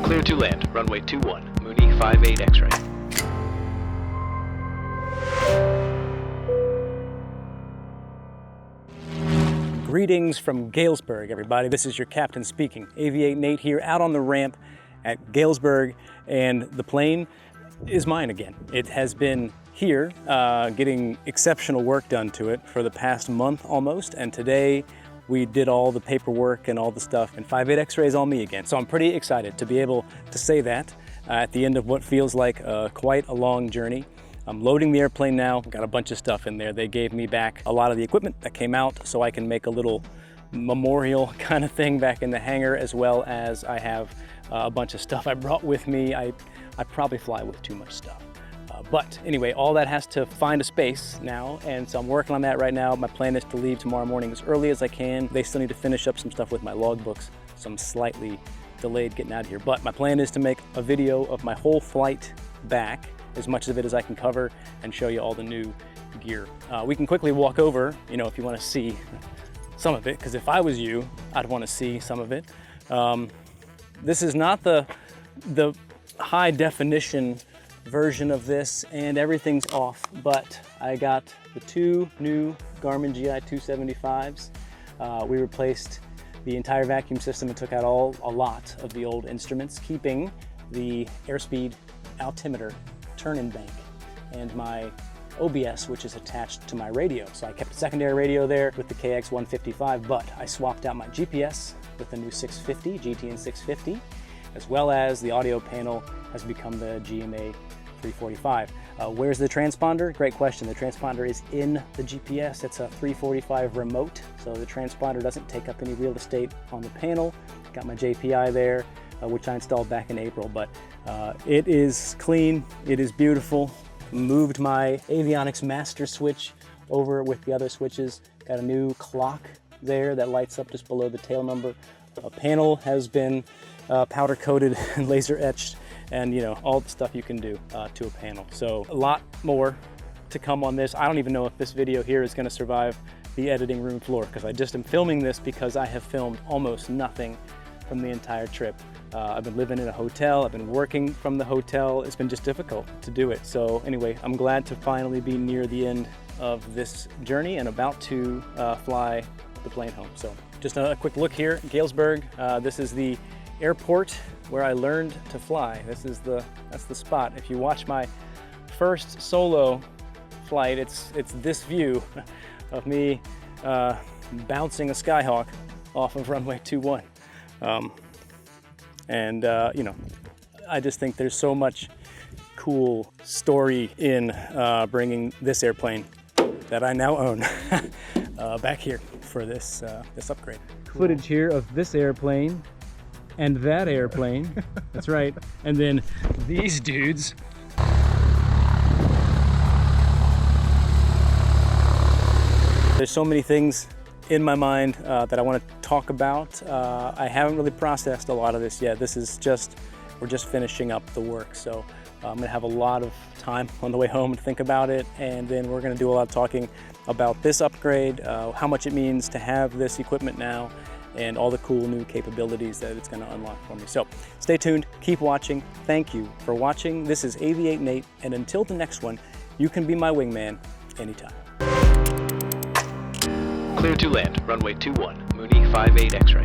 Clear to land, runway 21, Mooney 58 X-ray. Greetings from Galesburg, everybody. This is your captain speaking. Aviate Nate here, out on the ramp at Galesburg, and the plane is mine again. It has been here getting exceptional work done to it for the past month almost, and today we did all the paperwork and all the stuff, and 58 X-rays on me again. So I'm pretty excited to be able to say that at the end of what feels like quite a long journey. I'm loading the airplane now. Got a bunch of stuff in there. They gave me back a lot of the equipment that came out so I can make a little memorial kind of thing back in the hangar, as well as I have a bunch of stuff I brought with me. I probably fly with too much stuff. But anyway, all that has to find a space now, and so I'm working on that right now. My plan is to leave tomorrow morning as early as I can. They still need to finish up some stuff with my logbooks, so I'm slightly delayed getting out of here. But my plan is to make a video of my whole flight back, as much of it as I can cover, and show you all the new gear. We can quickly walk over, you know, if you want to see some of it, because if I was you, I'd want to see some of it. This is not the high definition version of this, and everything's off, but I got the two new Garmin GTN 275s. We replaced the entire vacuum system and took out a lot of the old instruments, keeping the airspeed altimeter turn-in bank and my OBS, which is attached to my radio. So I kept a secondary radio there with the KX 155, but I swapped out my GPS with the new 650, GTN 650, as well as the audio panel has become the GMA 345. Where's the transponder? Great question. The transponder is in the GPS. It's a 345 remote, so the transponder doesn't take up any real estate on the panel. Got my JPI there, which I installed back in April, but it is clean, it is beautiful. Moved my Avionics master switch over with the other switches. Got a new clock there that lights up just below the tail number. A panel has been powder coated and laser etched, and you know, all the stuff you can do to a panel. So a lot more to come on this. I don't even know if this video here is going to survive the editing room floor, because I just am filming this because I have filmed almost nothing from the entire trip. I've been living in a hotel, I've been working from the hotel. It's been just difficult to do it. So anyway, I'm glad to finally be near the end of this journey and about to fly the plane home. So just a quick look here at Galesburg. This is the airport where I learned to fly. That's the spot. If you watch my first solo flight, it's this view of me bouncing a Skyhawk off of runway 21. You know, I just think there's so much cool story in bringing this airplane that I now own back here for this upgrade. Cool. Footage here of this airplane and that airplane. That's right. And then these dudes. There's so many things in my mind that I want to talk about. I haven't really processed a lot of this yet. We're just finishing up the work. So I'm gonna have a lot of time on the way home to think about it. And then we're gonna do a lot of talking about this upgrade, how much it means to have this equipment now, and all the cool new capabilities that it's gonna unlock for me. So stay tuned, keep watching. Thank you for watching. This is Aviate Nate, and until the next one, you can be my wingman anytime. Clear to land, runway 21, Mooney 58 X-ray.